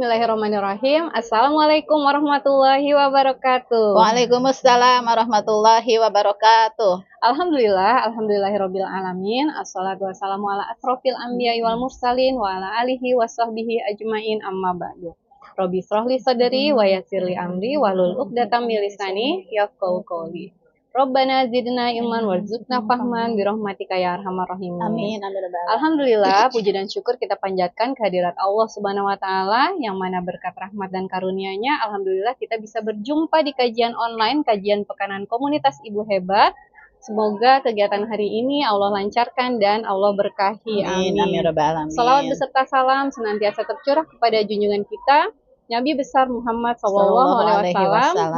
Bismillahirrahmanirrahim. Assalamualaikum warahmatullahi wabarakatuh. Waalaikumsalam warahmatullahi wabarakatuh. Alhamdulillahirabbil alamin. Assalatu wassalamu ala asrofil anbiya'i wal mursalin wa ala alihi washabbihi ajmain, amma ba'du. Rabbi shrahli sadri wa yassirli amri wahlul 'uqdatam min lisani yafqahu qawli. Rabbana zidna ilman warzuqna fahman birahmatika ya arhamar rahimin. Amin. Alhamdulillah, puji dan syukur kita panjatkan kehadirat Allah Subhanahu wa taala yang mana berkat rahmat dan karunia-Nya alhamdulillah kita bisa berjumpa di kajian online, kajian pekanan komunitas Ibu Hebat. Semoga kegiatan hari ini Allah lancarkan dan Allah berkahi. Amin. Amin. Amin rabbal alamin. Salawat beserta salam senantiasa tercurah kepada junjungan kita Nabi besar Muhammad SAW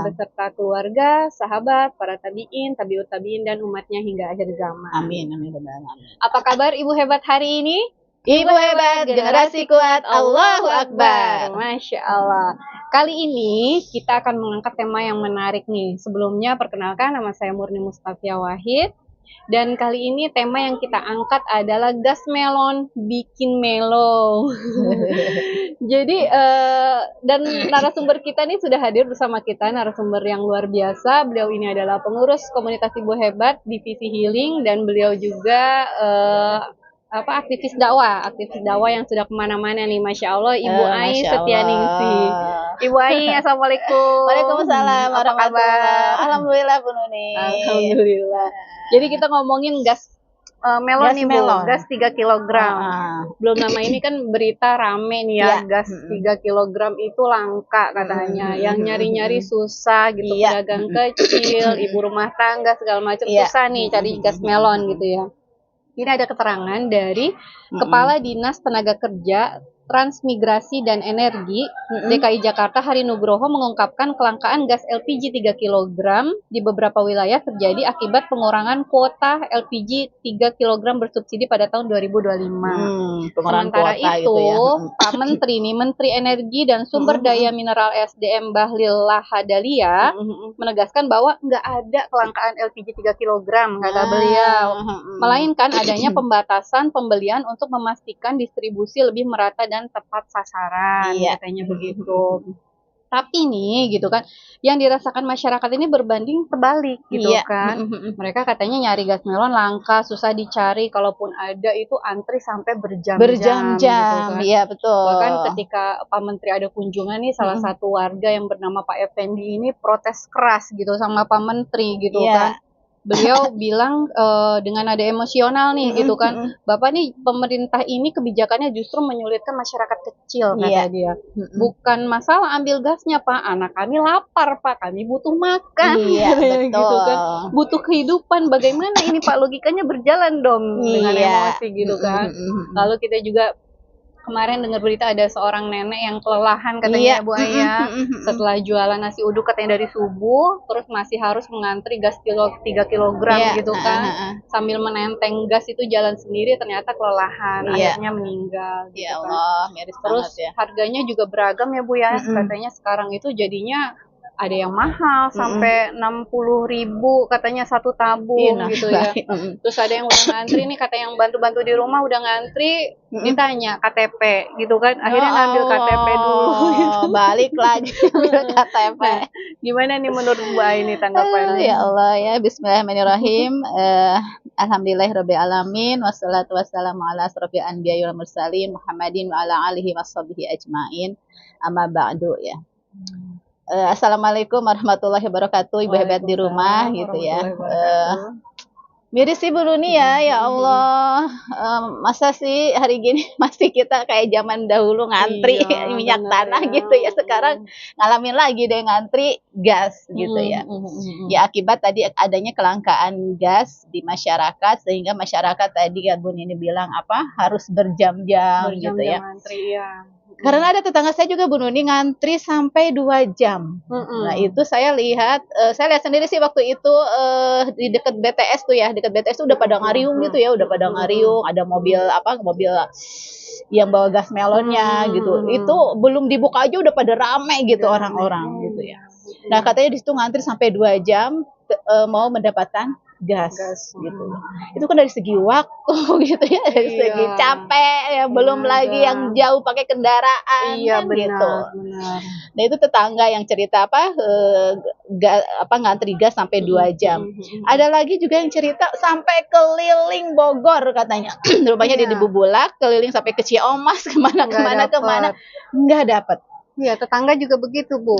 beserta keluarga, sahabat, para tabi'in, tabi'ut tabi'in dan umatnya hingga akhir zaman. Amin. Amin rabbal alamin. Apa kabar Ibu Hebat hari ini? Ibu Hebat, generasi kuat, Allahu Akbar. Masya Allah. Kali ini kita akan mengangkat tema yang menarik nih. Sebelumnya perkenalkan, nama saya Murni Mustafia Wahid. Dan kali ini tema yang kita angkat adalah gas melon bikin melo. Jadi dan narasumber kita nih sudah hadir bersama kita, narasumber yang luar biasa. Beliau ini adalah pengurus komunitas Ibu Hebat Divisi Healing dan beliau juga aktivis dakwah yang sudah kemana-mana nih, masya Allah. Ibu Ai Setianingsi. Ibu Ai, assalamualaikum. Waalaikumsalam. Apa kabar? Alhamdulillah Bu Nuni. Alhamdulillah. Jadi kita ngomongin gas melon nih Bu, gas 3 kg. Belum lama ini kan berita rame nih ya, gas 3 kg itu langka katanya. Yang nyari-nyari susah gitu, pedagang kecil, ibu rumah tangga segala macam susah nih cari gas melon gitu ya. Ini ada keterangan dari Kepala Dinas Tenaga Kerja, Transmigrasi dan Energi DKI Jakarta Hari Nugroho mengungkapkan kelangkaan gas LPG 3 kg di beberapa wilayah terjadi akibat pengurangan kuota LPG 3 kg bersubsidi pada tahun 2025. Sementara itu, Pak Menteri Menteri Energi dan Sumber Daya Mineral SDM Bahlil Lahadalia menegaskan bahwa nggak ada kelangkaan LPG 3 kg, kata beliau. Melainkan adanya pembatasan pembelian untuk memastikan distribusi lebih merata dan tepat sasaran, katanya begitu. Tapi nih gitu kan, yang dirasakan masyarakat ini berbanding terbalik gitu kan. Mereka katanya nyari gas melon langka, susah dicari, kalaupun ada itu antri sampai berjam-jam gitu kan. Iya betul. Bahkan ketika Pak Menteri ada kunjungan nih, salah satu warga yang bernama Pak Effendi ini protes keras gitu sama Pak Menteri gitu kan. Beliau bilang dengan nada emosional nih gitu kan, Bapak nih pemerintah ini kebijakannya justru menyulitkan masyarakat kecil, kata dia. Bukan masalah ambil gasnya Pak, anak kami lapar Pak, kami butuh makan, betul. gitu kan, butuh kehidupan. Bagaimana ini Pak, logikanya berjalan dong dengan emosi gitu kan. Lalu kita juga kemarin dengar berita ada seorang nenek yang kelelahan katanya Bu Aya, setelah jualan nasi uduk katanya dari subuh, terus masih harus mengantri gas 3 kg gitu kan, sambil menenteng gas itu jalan sendiri, ternyata kelelahan, akhirnya meninggal gitu ya Allah, miris terus banget ya. Harganya juga beragam ya Bu ya, katanya sekarang itu jadinya ada yang mahal sampai 60.000 katanya satu tabung gitu ya. Terus ada yang udah ngantri nih, kata yang bantu-bantu di rumah udah ngantri, ditanya KTP gitu kan, akhirnya ngambil KTP dulu gitu. Balik lagi ambil KTP. Nah, gimana nih menurut Mbak ini tanggapannya? Ya Allah ya, bismillahirrahmanirrahim. Alhamdulillahirabbil alamin, wassalatu wassalamu ala asrofil anbiya'i wal mursalin Muhammadin wa ala alihi washabbihi ajmain, amma ba'du ya. Assalamualaikum warahmatullahi wabarakatuh, Ibu Hebat di rumah gitu ya. Miris sih Bu Nuni ya Allah. Masa sih hari gini masih kita kayak zaman dahulu ngantri minyak tanah gitu ya. Sekarang ngalamin lagi deh ngantri gas gitu ya. Ya akibat tadi adanya kelangkaan gas di masyarakat, sehingga masyarakat tadi kan Bu Nuni bilang harus berjam-jam gitu ya. Ngantri, Karena ada tetangga saya juga Bu Nuni ngantri sampai 2 jam. Nah itu saya lihat sendiri sih waktu itu di dekat BTS tuh ya, dekat BTS tuh udah pada ngariung gitu ya, udah pada ngariung, ada mobil yang bawa gas melonnya gitu. Itu belum dibuka aja udah pada rame gitu orang-orang gitu ya. Nah katanya di situ ngantri sampai 2 jam mau mendapatkan gas gitu ya. Itu kan dari segi waktu gitu ya, dari segi capek ya, belum lagi yang jauh pakai kendaraan kan gitu. Benar. Nah itu tetangga yang cerita ngantri gas sampai 2 jam. Ada lagi juga yang cerita sampai keliling Bogor katanya. Rupanya dia di Bubulak, keliling sampai ke Ciamas, kemana nggak dapat. Iya, tetangga juga begitu, Bu.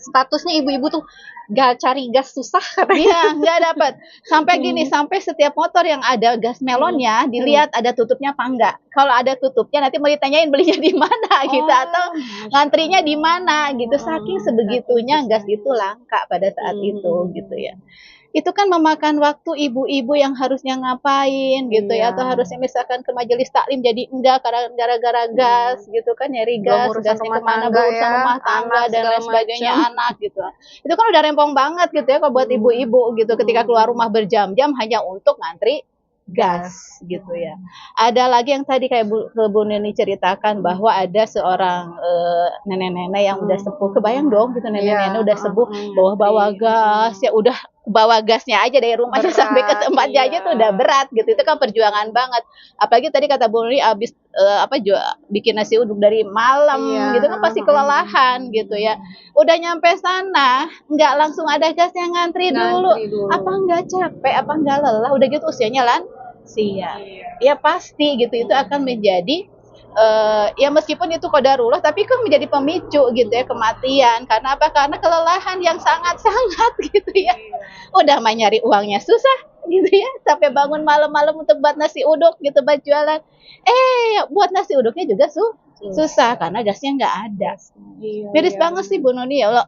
Statusnya ibu-ibu tuh gak cari gas susah katanya. Iya, nggak dapat. Sampai gini, sampai setiap motor yang ada gas melonnya dilihat ada tutupnya apa enggak. Kalau ada tutupnya nanti mau ditanyain belinya di mana gitu, atau ngantrinya di mana gitu. Saking sebegitunya gas itu langka pada saat itu gitu ya. Itu kan memakan waktu ibu-ibu yang harusnya ngapain gitu ya, atau harusnya misalkan ke majelis taklim jadi enggak karena gara-gara gas gitu kan, nyari gas, gasnya kemana, urusan rumah tangga dan lain sebagainya, anak gitu. Itu kan udah rempong banget gitu ya kalau buat ibu-ibu gitu, ketika keluar rumah berjam-jam hanya untuk ngantri gas gitu ya. Ada lagi yang tadi kayak Bu Neni ceritakan bahwa ada seorang nenek-nenek yang udah sepuh, kebayang dong gitu, nenek-nenek udah sepuh bawa gas ya, udah bawa gasnya aja dari rumahnya sampai ke tempatnya aja tuh udah berat gitu. Itu kan perjuangan banget. Apalagi tadi kata Bu Nuni abis bikin nasi uduk dari malam gitu kan pasti kelelahan gitu ya. Udah nyampe sana nggak langsung ada gas yang ngantri dulu. Apa nggak capek, apa nggak lelah, udah gitu usianya lansia. Ya pasti gitu, itu akan menjadi ya meskipun itu qadarullah tapi kan menjadi pemicu gitu ya kematian. Karena apa? Karena kelelahan yang sangat-sangat gitu ya. Udah mah nyari uangnya susah gitu ya, sampai bangun malam-malam untuk buat nasi uduk gitu, buat jualan. Buat nasi uduknya juga susah karena gasnya nggak ada. Miris banget sih Bu Nuni ya Allah.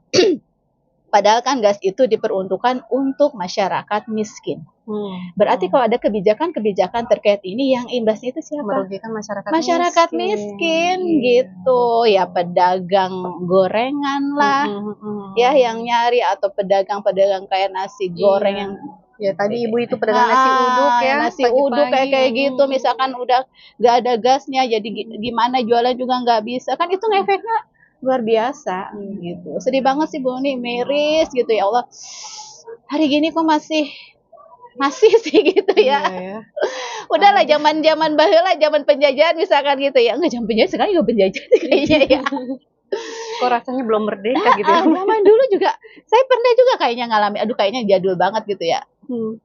Padahal kan gas itu diperuntukkan untuk masyarakat miskin. Berarti kalau ada kebijakan-kebijakan terkait ini yang imbasnya itu siapa? Merugikan masyarakat miskin gitu ya, pedagang gorengan lah ya yang nyari, atau pedagang-pedagang kayak nasi goreng yang ya tadi ibu itu pedagang nasi uduk ya, nasi uduk kayak gitu, misalkan udah nggak ada gasnya jadi gimana jualan juga nggak bisa kan, itu ngefeknya luar biasa gitu. Sedih banget sih Bu Nuni, miris gitu ya Allah, hari gini kok masih sih gitu ya. Udahlah zaman baheula, zaman penjajahan misalkan gitu ya. Enggak, zaman penjajahan sekarang juga penjajahan kayaknya ya. Kok rasanya belum merdeka gitu ya. Zaman dulu juga saya pernah juga kayaknya ngalami, aduh kayaknya jadul banget gitu ya.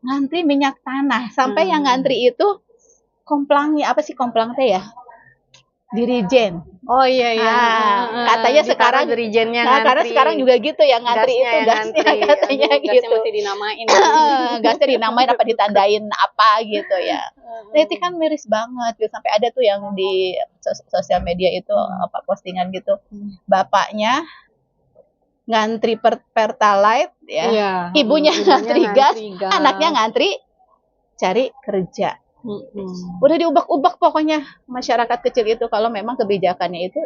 Ngantri minyak tanah, sampai yang ngantri itu komplangnya, apa sih komplang teh ya? Dirijen. Oh iya. Katanya sekarang dirijennya ngantri. Karena sekarang juga gitu ya, ngantri itu gasnya katanya gitu. Gasnya mesti dinamain. Gasnya dinamain apa ditandain apa gitu ya. Nah, itu kan miris banget gitu. Sampai ada tuh yang di sosial media itu apa postingan gitu. Bapaknya ngantri Pertalite ya. Ibunya ngantri gas, anaknya ngantri cari kerja. Udah diubak-ubak pokoknya masyarakat kecil itu kalau memang kebijakannya itu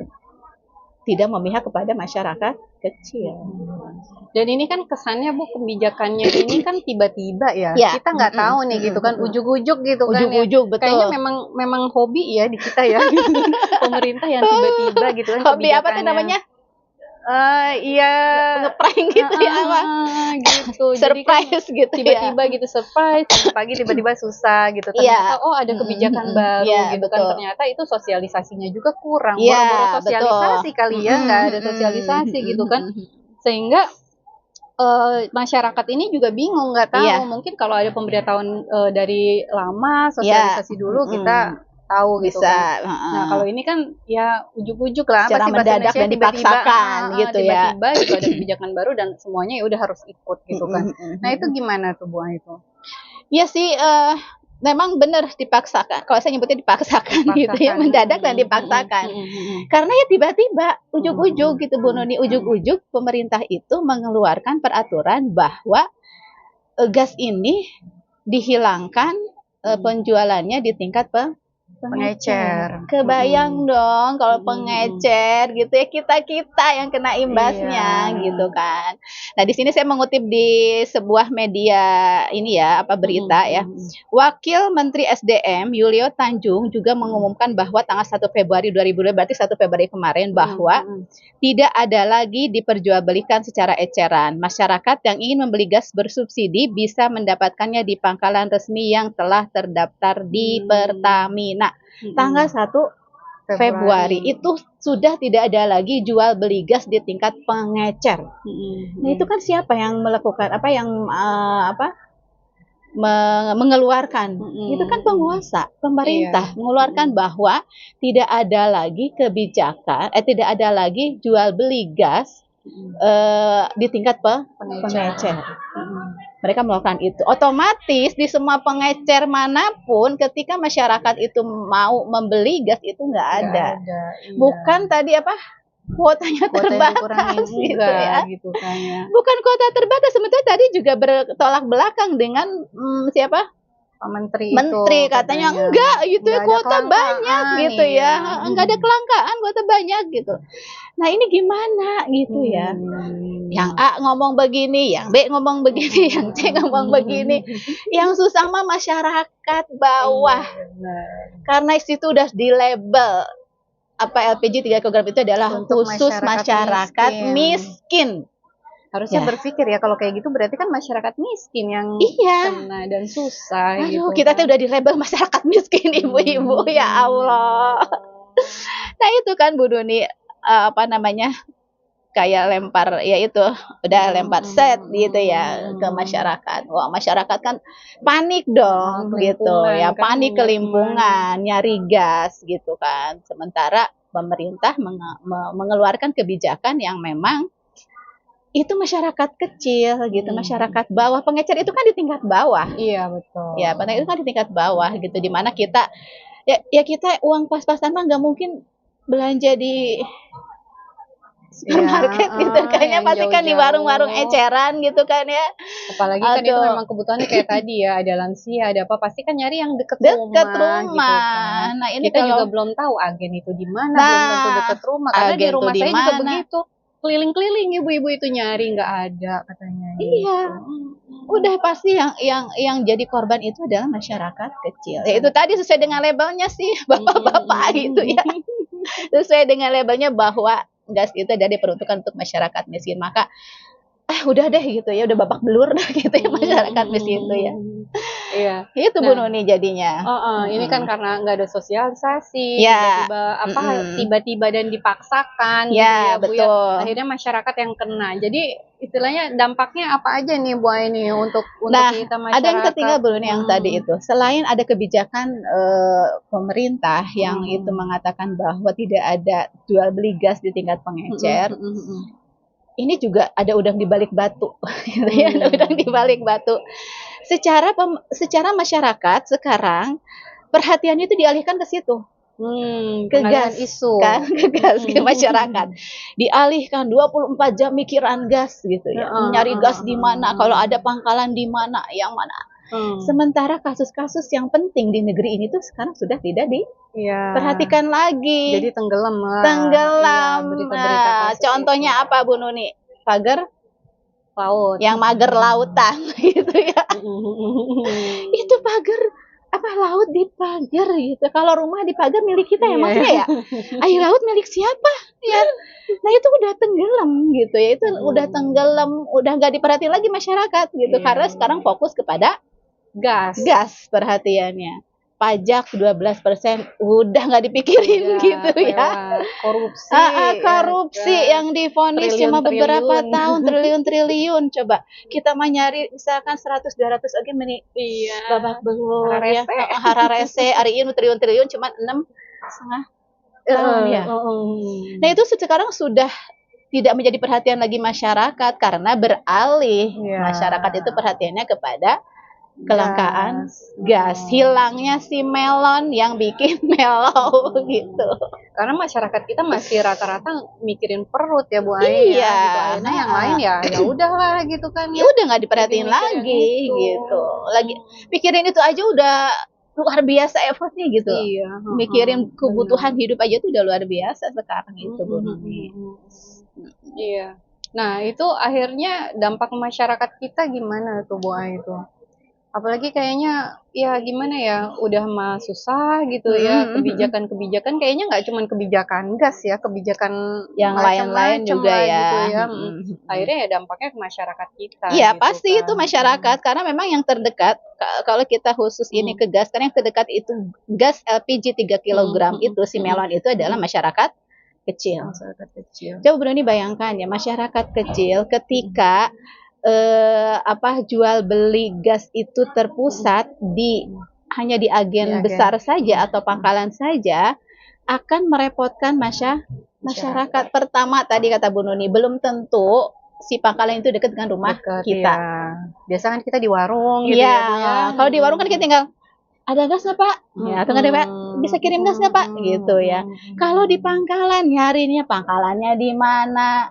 tidak memihak kepada masyarakat kecil. Dan ini kan kesannya Bu, kebijakannya ini kan tiba-tiba ya. Kita nggak tahu nih gitu kan, ujuk-ujuk gitu kan. Ujuk-ujuk, betul. Kayaknya memang hobi ya di kita ya. Pemerintah yang tiba-tiba gitu kan. Hobi apa tuh namanya? Ngeprank gitu ya, gitu. Surprise gitu tiba-tiba ya. Gitu surprise, pagi tiba-tiba susah gitu. Ternyata ada kebijakan baru gitu kan. Ternyata itu sosialisasinya juga kurang. Boro-boro sosialisasi kali ya, nggak ada sosialisasi gitu kan. Sehingga masyarakat ini juga bingung, nggak tahu. Mungkin kalau ada pemberitahuan dari lama sosialisasi dulu kita tahu gitu kan. Nah kalau ini kan ya ujuk-ujuk lah, secara mendadak dan dipaksakan gitu ya. Tiba-tiba gitu ada kebijakan baru dan semuanya ya udah harus ikut gitu kan. Nah itu gimana tuh Bu itu? Iya sih, memang benar dipaksakan. Kalau saya nyebutnya dipaksakan gitu ya, mendadak dan dipaksakan. Karena ya tiba-tiba ujuk-ujuk gitu Bu Nuni, ujuk-ujuk pemerintah itu mengeluarkan peraturan bahwa gas ini dihilangkan penjualannya di tingkat pengecer. Kebayang dong kalau pengecer gitu ya, kita yang kena imbasnya gitu kan. Nah, di sini saya mengutip di sebuah media ini ya, berita ya. Wakil Menteri SDM Yulio Tanjung juga mengumumkan bahwa tanggal 1 Februari 2022, berarti 1 Februari kemarin, bahwa tidak ada lagi diperjualbelikan secara eceran. Masyarakat yang ingin membeli gas bersubsidi bisa mendapatkannya di pangkalan resmi yang telah terdaftar di Pertamina. Tanggal 1 Februari itu sudah tidak ada lagi jual beli gas di tingkat pengecer. Nah, itu kan siapa yang melakukan mengeluarkan? Itu kan penguasa, pemerintah mengeluarkan bahwa tidak ada lagi kebijakan, tidak ada lagi jual beli gas di tingkat pengecer. Mereka melakukan itu. Otomatis di semua pengecer manapun, ketika masyarakat itu mau membeli gas itu nggak ada. Bukan tadi kuotanya terbatas gitu ya. Gitu kan ya. Bukan kuota terbatas, sementara tadi juga bertolak belakang dengan siapa? Menteri katanya enggak gitu ya, kuota banyak gitu ya, enggak ada kelangkaan, kuota banyak gitu. Nah, ini gimana gitu ya? Yang A ngomong begini, yang B ngomong begini, yang C ngomong begini. Yang susah mah masyarakat bawah. Karena itu udah di label LPG 3 kg itu adalah untuk khusus masyarakat miskin. Harusnya berpikir ya, kalau kayak gitu berarti kan masyarakat miskin yang kena dan susah. Aduh, kita tuh udah di label masyarakat miskin, ibu-ibu, ya Allah. Nah, itu kan Bu Duni, kayak lempar, ya itu udah lempar set gitu ya ke masyarakat. Wah, masyarakat kan panik dong gitu ya, panik kelimpungan, nyari gas gitu kan. Sementara pemerintah mengeluarkan kebijakan yang memang itu masyarakat kecil gitu, masyarakat bawah. Pengecer itu kan di tingkat bawah. Iya, betul. Ya, pengecer itu kan di tingkat bawah gitu, di mana kita kita uang pas-pasan mah nggak mungkin belanja di supermarket gitu kayaknya, pasti kan di warung-warung eceran gitu kan ya. Apalagi kan itu memang kebutuhannya kayak tadi ya, ada lansia, ada apa, pasti kan nyari yang deket rumah gitu kan. Nah, ini kita juga belum tahu agen itu di mana, belum tentu deket rumah, karena di rumah saya juga begitu, keliling-keliling ibu-ibu itu nyari, nggak ada katanya. Iya, udah pasti yang jadi korban itu adalah masyarakat kecil. Ya itu tadi sesuai dengan labelnya sih, bapak-bapak gitu ya. Sesuai dengan labelnya bahwa gas itu ada diperuntukkan untuk masyarakat miskin, maka udah deh gitu ya, udah babak belur gitu ya masyarakat miskin itu ya. Iya. Itu Bu Nuni jadinya. Ini kan karena nggak ada sosialisasi, tiba-tiba dan dipaksakan gitu ya, Bu, betul. ya. Akhirnya masyarakat yang kena. Jadi istilahnya dampaknya apa aja nih Bu Aini untuk kita masyarakat? Ada yang ketiga Bu Nuni yang tadi itu. Selain ada kebijakan pemerintah yang itu mengatakan bahwa tidak ada jual beli gas di tingkat pengecer. Ini juga ada udang di balik batu, gitu ya, ada udang di balik batu. Secara masyarakat sekarang perhatiannya itu dialihkan ke situ, ke gas, kan, ke gas, ke masyarakat. Dialihkan 24 jam mikiran gas gitu ya, nyari gas di mana, kalau ada pangkalan di mana, yang mana. Sementara kasus-kasus yang penting di negeri ini tuh sekarang sudah tidak diperhatikan lagi. Jadi tenggelam. Berita-berita contohnya itu. Apa Bu Nuni? Pagar laut. Yang mager lautan gitu ya. Itu pagar laut dipagar gitu. Kalau rumah dipagar milik kita ya maksudnya ya. Air laut milik siapa? Ya. Nah, itu udah tenggelam gitu ya. Itu udah tenggelam, udah nggak diperhatiin lagi masyarakat gitu. Karena sekarang fokus kepada gas perhatiannya. Pajak 12% udah nggak dipikirin gitu ya. Korupsi yang divonis cuma beberapa tahun, triliun-triliun. Coba kita mah nyari misalkan 100-200 oke babak belur ya. Hararese hari ini triliun-triliun cuma 6,5 tahun ya. Nah, itu sekarang sudah tidak menjadi perhatian lagi masyarakat karena beralih masyarakat itu perhatiannya kepada kelangkaan gas, hilangnya si melon yang bikin mellow gitu. Karena masyarakat kita masih rata-rata mikirin perut ya Bu Aini. Iya. Gitu. Yang lain ya udahlah gitu kan. Ya udah nggak diperhatiin lagi gitu. Lagi pikirin itu aja udah luar biasa effortnya gitu. Iya, Mikirin kebutuhan benar. hidup aja tuh udah luar biasa sekarang itu, Bu Nuni. Iya. Nah, itu akhirnya dampak masyarakat kita gimana tuh, Bu Ai itu? Apalagi kayaknya ya gimana ya, udah mah susah gitu ya, kebijakan-kebijakan kayaknya nggak cuman kebijakan gas ya, kebijakan Yang lain-lain macam-macam juga lah ya. gitu ya. Akhirnya ya dampaknya ke masyarakat kita Iya, gitu pasti itu kan. masyarakat karena memang yang terdekat kalau kita khusus ini ke gas, karena yang terdekat itu gas LPG 3 kilogram itu si melon itu adalah masyarakat kecil. Masyarakat kecil. Coba Bruni bayangkan ya, masyarakat kecil ketika jual beli gas itu terpusat hanya di agen besar saja atau pangkalan saja, akan merepotkan masyarakat. Pertama tadi kata Bu Nuni, belum tentu si pangkalan itu dekat dengan rumah kita. Iya. Biasa kan kita di warung gitu Iya, ya, Bu ya. kalau di warung kan kita tinggal ada gas nggak Pak? Ya, atau nggak ada Pak? Bisa kirim gas nggak Pak? Gitu ya. Kalau di pangkalan, nyarinya pangkalannya di mana?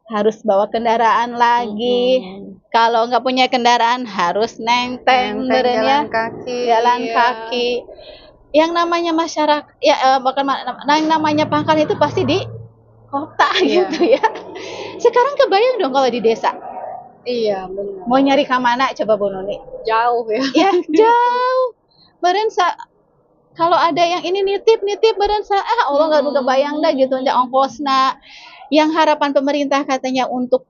Harus bawa kendaraan lagi. Kalau nggak punya kendaraan harus nenteng jalan kaki. Jalan kaki. Yang namanya masyarakat, yang namanya pangkalan itu pasti di kota gitu ya. Sekarang kebayang dong kalau di desa. Iya, benar. Mau nyari ke mana coba Bu Nuni? Jauh ya. Ya, jauh. Kalau ada yang ini nitip berensa, Allah nggak buka bayang dah gitu aja ongkosna. Yang harapan pemerintah katanya untuk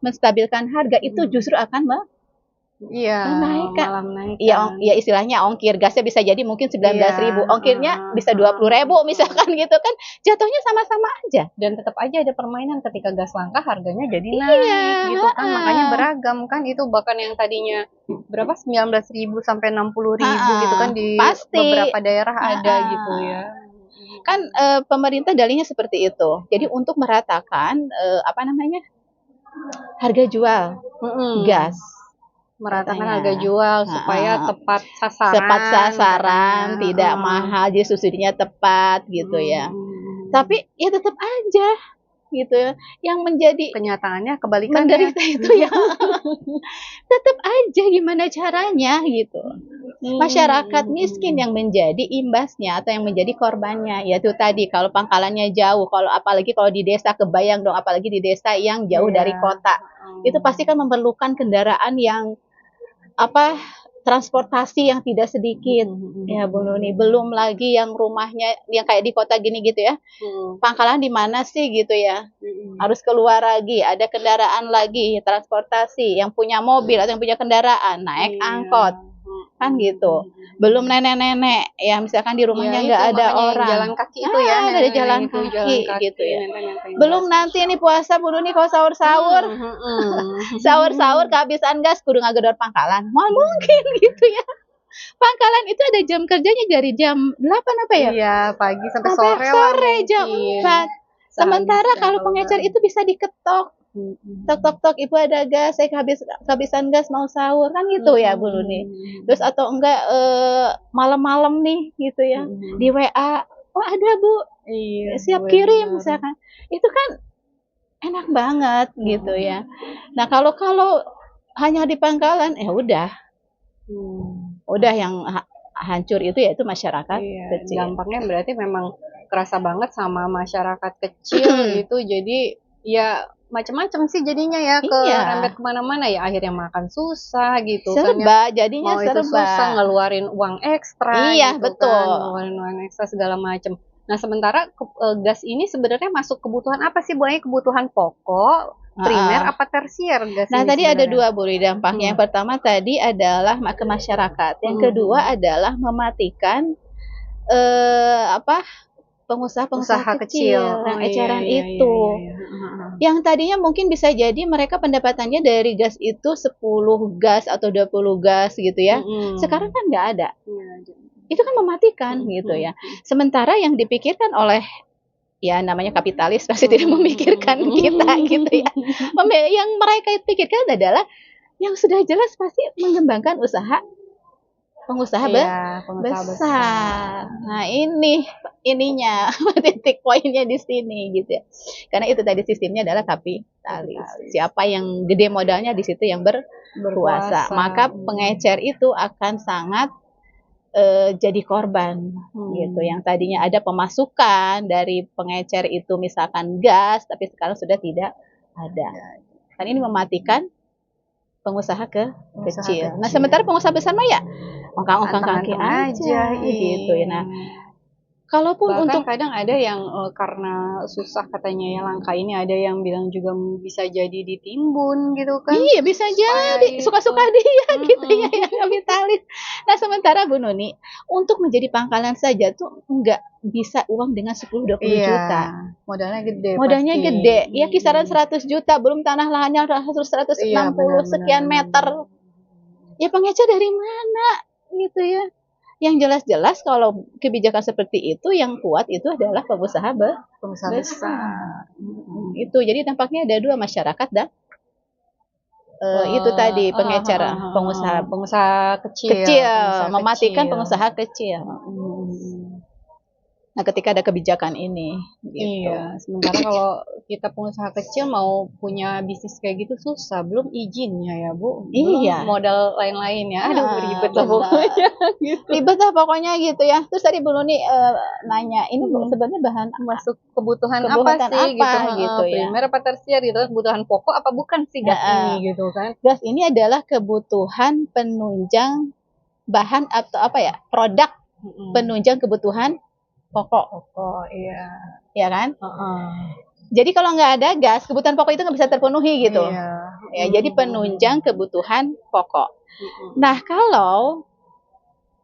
menstabilkan harga itu justru akan menaikkan. Ya istilahnya ongkir gasnya bisa jadi mungkin 19.000, ongkirnya bisa 20.000 misalkan gitu kan, jatuhnya sama-sama aja. Dan tetap aja ada permainan ketika gas langka harganya jadi naik gitu kan, makanya beragam kan itu, bahkan yang tadinya berapa 19.000 sampai 60.000 gitu kan di beberapa daerah ada gitu ya. Kan pemerintah dalihnya seperti itu. Jadi untuk meratakan harga jual gas. Meratakan harga jual supaya tepat sasaran, tidak mahal, jadi subsidinya tepat gitu ya. Tapi ya tetap aja gitu ya, yang menjadi kenyataannya kebalikannya, menderita itu ya tetap aja gimana caranya gitu. Masyarakat miskin yang menjadi imbasnya atau yang menjadi korbannya, yaitu tadi kalau pangkalannya jauh, apalagi kalau di desa, kebayang dong apalagi di desa yang jauh dari kota, itu pasti kan memerlukan kendaraan yang transportasi yang tidak sedikit ya Bu Nuni. Belum lagi yang rumahnya yang kayak di kota gini gitu ya, pangkalan di mana sih gitu ya, harus keluar lagi, ada kendaraan lagi, transportasi, yang punya mobil atau yang punya kendaraan naik angkot kan gitu. Belum nenek-nenek ya, misalkan di rumahnya nggak ada orang, jalan kaki itu ya, ada jalan kaki gitu ya. Belum nanti ini puasa Bu Nuni kalau sahur-sahur kehabisan gas kudu ngagedor pangkalan, mau mungkin gitu ya. Pangkalan itu ada jam kerjanya dari jam 8 apa ya? Iya, pagi sampai sore jam 4. Sementara kalau pengecer itu bisa diketok. Tok, ibu ada gas, saya kehabisan gas mau sahur kan gitu ya Bu Nuni. Terus atau enggak malam-malam nih gitu ya, di WA, oh ada Bu, siap kirim misalkan. Itu kan enak banget gitu ya. Nah kalau hanya di pangkalan, udah yang hancur itu yaitu masyarakat kecil. Dampaknya berarti memang kerasa banget sama masyarakat kecil gitu. Jadi ya macam-macam sih jadinya ya, rembet kemana-mana ya, akhirnya makan susah gitu serba, kan, jadinya mau itu susah ngeluarin uang ekstra gitu betul kan, ngeluarin uang ekstra segala macam. Nah sementara gas ini sebenarnya masuk kebutuhan apa sih Bu Ai? Kebutuhan pokok, primer apa tersier gas Nah ini tadi sebenarnya? ada dua Bu dampaknya. Yang pertama tadi adalah ke masyarakat, yang kedua adalah mematikan pengusaha kecil yang eceran itu. Yang tadinya mungkin bisa jadi mereka pendapatannya dari gas itu 10 gas atau 20 gas gitu ya. Sekarang kan nggak ada. Itu kan mematikan gitu ya. Sementara yang dipikirkan oleh ya namanya kapitalis pasti tidak memikirkan kita gitu ya. Yang mereka pikirkan adalah yang sudah jelas pasti mengembangkan pengusaha besar. Nah ininya titik poinnya di sini gitu ya. Karena itu tadi sistemnya adalah kapitalis. Siapa yang gede modalnya di situ yang berkuasa. Maka pengecer itu akan sangat jadi korban gitu. Yang tadinya ada pemasukan dari pengecer itu misalkan gas, tapi sekarang sudah tidak ada. Kan ini mematikan pengusaha kecil. Nah, sementara pengusaha besar mah ya ongkang-ongkang kaki aja gitu ya. Nah, kalaupun bahkan untuk kadang ada yang karena susah katanya ya langka ini, ada yang bilang juga bisa jadi ditimbun gitu kan. Iya bisa jadi, suka-suka dia gitu ya yang kapitalis. Nah sementara Bu Nuni, untuk menjadi pangkalan saja tuh nggak bisa uang dengan 10-20 juta. Modalnya gede. Modalnya gede, ya kisaran 100 juta, belum tanah lahannya 160 sekian meter. Ya pengecer dari mana gitu ya. Yang jelas-jelas kalau kebijakan seperti itu yang kuat itu adalah pengusaha besar. Itu jadi tampaknya ada dua masyarakat dan itu tadi pengecer pengusaha kecil mematikan pengusaha kecil. Nah, ketika ada kebijakan ini, gitu. Iya. Sementara kalau kita pengusaha kecil mau punya bisnis kayak gitu susah, belum izinnya ya Bu, belum modal lain-lain ya. Aduh ribet lah pokoknya. Gitu. Ribet lah pokoknya gitu ya. Terus tadi Bu Nuni nanya, ini sebenarnya bahan masuk kebutuhan apa sih gitu ya? Primer apa tersier gitu, kebutuhan pokok apa bukan sih gas ini gitu kan? Gas ini adalah kebutuhan penunjang bahan atau apa ya? Produk penunjang kebutuhan pokok, iya. Ya kan? Jadi kalau nggak ada gas, kebutuhan pokok itu nggak bisa terpenuhi gitu. Ya, jadi penunjang kebutuhan pokok. Nah, kalau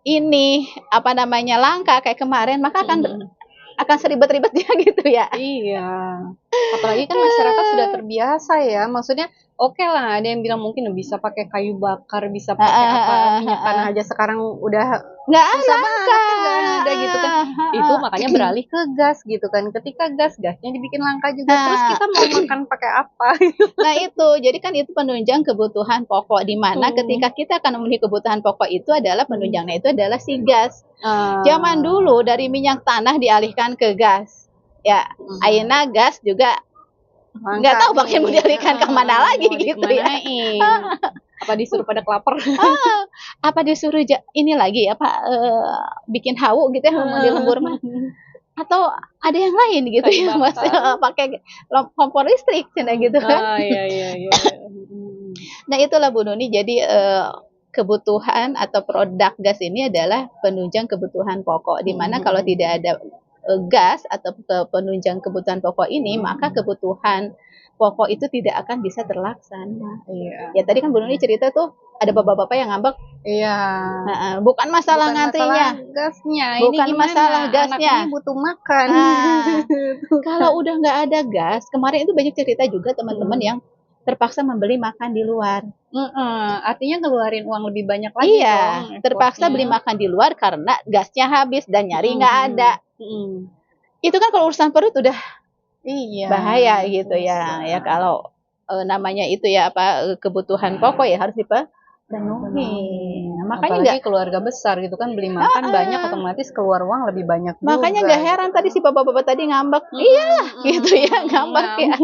ini apa namanya langka kayak kemarin, maka akan seribet-ribetnya gitu ya. Iya. Apalagi kan masyarakat sudah terbiasa ya. Maksudnya oke lah, ada yang bilang mungkin bisa pakai kayu bakar, bisa pakai minyak tanah aja sekarang udah nggak ada gitu kan. Itu makanya beralih ke gas gitu kan. Ketika gasnya dibikin langka juga, terus kita mau makan pakai apa? Nah itu, jadi kan itu penunjang kebutuhan pokok, di mana ketika kita akan memenuhi kebutuhan pokok itu adalah penunjangnya itu adalah si gas. Zaman dulu dari minyak tanah dialihkan ke gas. Ya, ayeuna gas juga nggak tahu pakai mau dialihkan kemana lagi gitu ya. Apa disuruh pada kelaper? Apa disuruh ini lagi apa bikin hawu gitu ya mau di lembur mah? Atau ada yang lain gitu ya masih pakai kompor listrik cina gitu kan? Iya. Nah itulah Bu Nuni, jadi kebutuhan atau produk gas ini adalah penunjang kebutuhan pokok, di mana kalau tidak ada gas atau penunjang kebutuhan pokok ini, maka kebutuhan pokok itu tidak akan bisa terlaksana. Ya tadi kan Bu Nuni cerita tuh ada bapak-bapak yang ngambek. Bukan masalah ngantrinya, gasnya. Bukan masalah gasnya. Anaknya butuh makan. Kalau udah nggak ada gas, kemarin itu banyak cerita juga teman-teman yang terpaksa membeli makan di luar. Artinya ngeluarin uang lebih banyak lagi dong. Terpaksa beli makan di luar karena gasnya habis dan nyari nggak ada. Itu kan kalau urusan perut udah bahaya gitu ya. Ya kalau namanya itu ya apa kebutuhan pokok ya harus dipenuhi. Makanya apalagi keluarga besar gitu kan beli makan banyak, otomatis keluar uang lebih banyak juga. Makanya nggak heran tadi si bapak-bapak tadi ngambek. Iyalah gitu ya ngambek ya.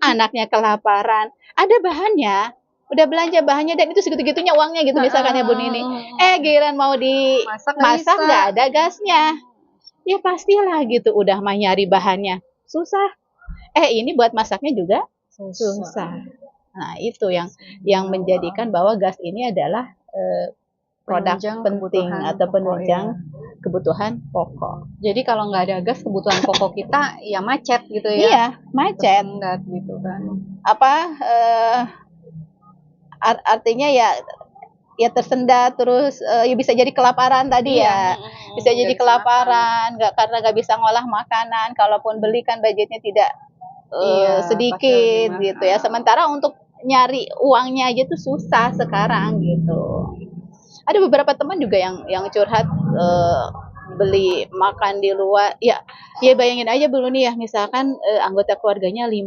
Anaknya kelaparan. Ada bahannya. Udah belanja bahannya dan itu segitu-gitunya uangnya gitu misalkan ya Bu Nini. Giliran mau dimasak nggak ada gasnya. Ya pastilah gitu udah mah nyari bahannya. Susah. Ini buat masaknya juga susah. Nah, itu yang menjadikan bahwa gas ini adalah produk penting atau penunjang kebutuhan pokok. Jadi kalau nggak ada gas, kebutuhan pokok kita ya macet gitu ya. Iya, macet. Tersendat gitu kan. Artinya ya tersendat, terus ya bisa jadi kelaparan tadi ya. Bisa jadi kelaparan, karena nggak bisa ngolah makanan. Kalaupun beli kan budgetnya tidak sedikit gitu ya. Sementara untuk nyari uangnya aja tuh susah sekarang gitu. Ada beberapa teman juga yang curhat beli makan di luar. Ya bayangin aja dulu nih ya, misalkan anggota keluarganya 5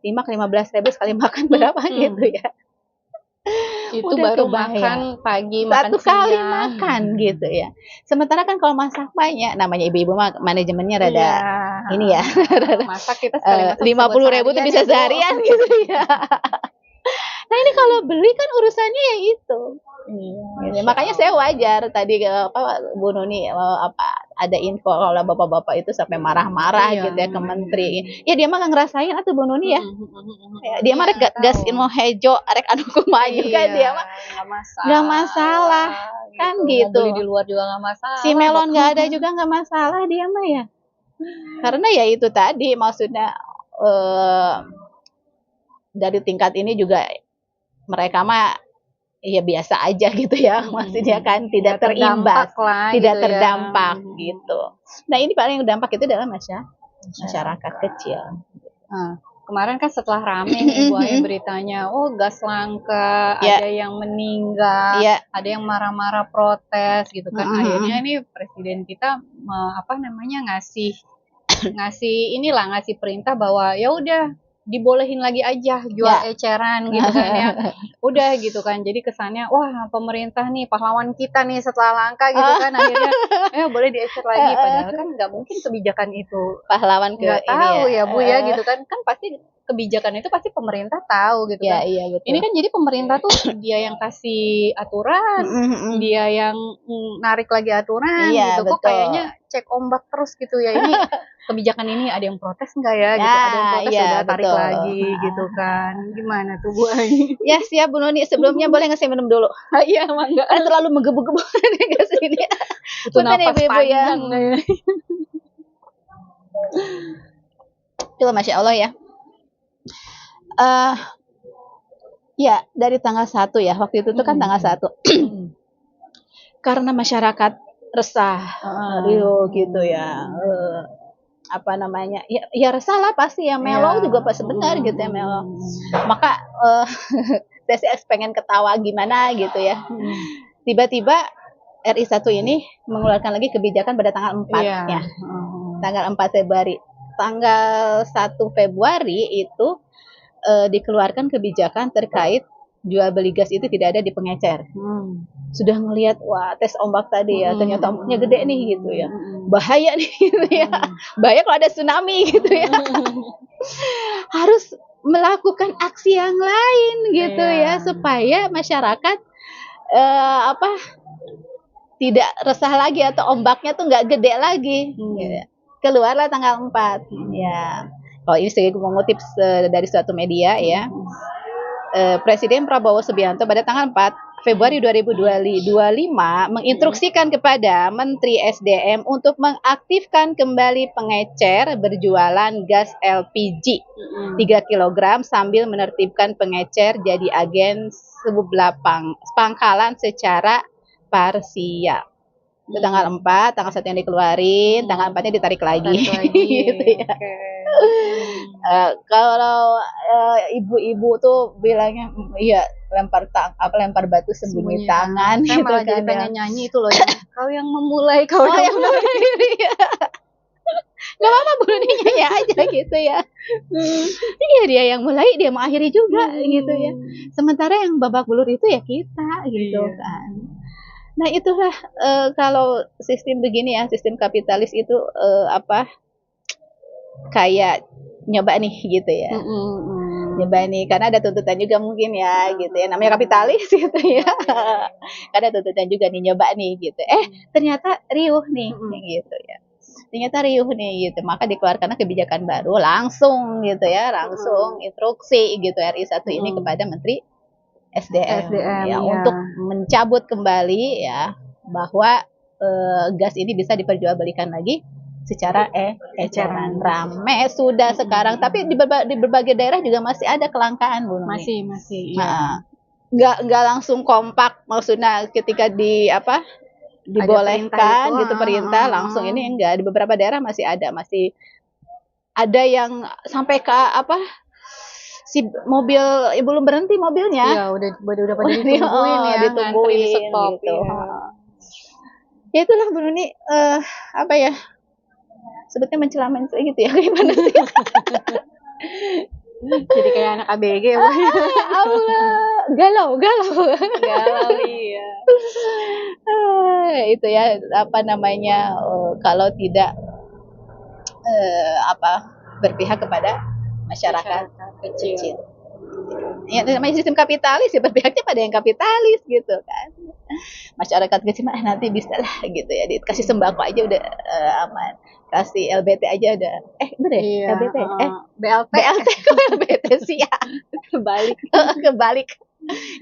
ke 15.000 sekali makan berapa gitu ya. Itu udah baru makan pagi, makan siang. Kali makan gitu ya. Sementara kan kalau masak banyak, namanya ibu-ibu manajemennya rada ini ya. Masak kita sekali masak 50.000 tuh bisa seharian gitu ya. Nah ini kalau beli kan urusannya ya itu. Gitu. Makanya saya wajar tadi Bu Nuni ada info kalau bapak-bapak itu sampai marah-marah gitu ya ke menteri. Ya dia mah nggak ngerasain atau Bu Nuni ya. Dia mah gas ilmu hejo arek anu kumaha juga dia mah nggak masalah kan gitu. Mau beli di luar juga nggak masalah. Si melon nggak ada juga nggak masalah dia mah ya. Karena ya itu tadi maksudnya dari tingkat ini juga mereka mah ya biasa aja gitu ya, maksudnya kan tidak terimbas, tidak terdampak gitu. Nah ini paling dampak itu adalah masyarakat kecil. Kemarin kan setelah rame nih Bu Aya beritanya, oh gas langka, ada yang meninggal, ada yang marah-marah protes gitu kan. Akhirnya ini presiden kita ngasih perintah bahwa ya udah dibolehin lagi aja jual eceran gitu kan ya. Udah gitu kan. Jadi kesannya wah pemerintah nih pahlawan kita nih setelah langka gitu kan, akhirnya boleh diecer lagi, padahal kan nggak mungkin kebijakan itu pahlawan nggak tahu ya Bu ya gitu kan pasti kebijakan itu pasti pemerintah tahu gitu kan. Iya, betul. Ini kan jadi pemerintah tuh dia yang kasih aturan, dia yang narik lagi aturan gitu. Kok kayaknya cek ombak terus gitu ya. Ini kebijakan ini ada yang protes enggak ya gitu. Ada yang protes udah tarik lagi gitu kan. Gimana tuh Bu Ai? Ya siap Bu Nuni, sebelumnya boleh ngasih minum dulu. Iya, mangga. Terlalu menggebu-gebu ke sini. Butuh napas panjang ya. Itu Masya Allah ya. Ya dari tanggal 1 ya, waktu itu tuh kan tanggal 1 karena masyarakat resah gitu ya, ya resah lah pasti ya, melo juga pas benar gitu ya melo, maka saya sih pengen ketawa gimana gitu ya, tiba-tiba RI 1 ini mengeluarkan lagi kebijakan pada tanggal 4 ya, tanggal 4 Februari, tanggal 1 Februari itu dikeluarkan kebijakan terkait jual beli gas itu tidak ada di pengecer. Sudah ngelihat wah tes ombak tadi ya, ternyata ombaknya gede nih gitu ya, bahaya nih gitu ya, bahaya kalau ada tsunami gitu ya. Harus melakukan aksi yang lain gitu ya supaya masyarakat tidak resah lagi atau ombaknya tuh nggak gede lagi. Gitu. Keluarlah tanggal 4 ya. Kalau ini saya mengutip dari suatu media ya, Presiden Prabowo Subianto pada tanggal 4 Februari 2025 menginstruksikan kepada Menteri SDM untuk mengaktifkan kembali pengecer berjualan gas LPG 3 kg sambil menertibkan pengecer jadi agen pangkalan secara parsial. Itu tanggal 4, tanggal 1 yang dikeluarin, tanggal 4-nya ditarik lagi. Gitu ya. Kalau ibu-ibu tuh bilangnya iya lempar batu sembunyi tangan. Saya gitu malah jadi pengen nyanyi itu loh ya. Kau yang memulai, kau yang mengakhiri. Gak apa-apa Bu Nuni nyanyi aja gitu ya. Iya dia yang mulai, dia mengakhiri juga gitu ya. Sementara yang babak belur itu ya kita gitu kan. Nah itulah kalau sistem begini ya, sistem kapitalis itu kayak nyoba nih gitu ya, nyoba nih karena ada tuntutan juga mungkin ya gitu ya, namanya kapitalis gitu ya, ada tuntutan juga nih nyoba nih gitu, ternyata riuh nih gitu ya, ternyata riuh nih gitu, maka dikeluarkan kebijakan baru langsung gitu ya, langsung instruksi gitu RI 1 ini kepada Menteri SDM ya untuk mencabut kembali ya bahwa gas ini bisa diperjualbelikan lagi secara eceran. Rame sudah sekarang, tapi di berbagai daerah juga masih ada kelangkaan Bu Nuni. Masih nggak langsung kompak, maksudnya ketika dibolehkan gitu perintah langsung ini enggak, di beberapa daerah masih ada yang sampai ke si mobil belum berhenti mobilnya. Iya, udah pada ditungguin ya, ditungguin di stop gitu. Ya itulah Bu Nuni, sebetulnya mencela-mencela gitu ya, gimana sih? Jadi kayak anak ABG ya. Allah, galau iya. Itu ya kalau tidak berpihak kepada masyarakat kecil. Ya namanya sistem kapitalis ya berpihaknya pada yang kapitalis gitu kan. Masyarakat kecil nanti bisa lah gitu ya, dikasih sembako aja udah aman, kasih LBT aja udah bener ya Iya, LBT BLT BLT kok LBT sih ya kebalik. kebalik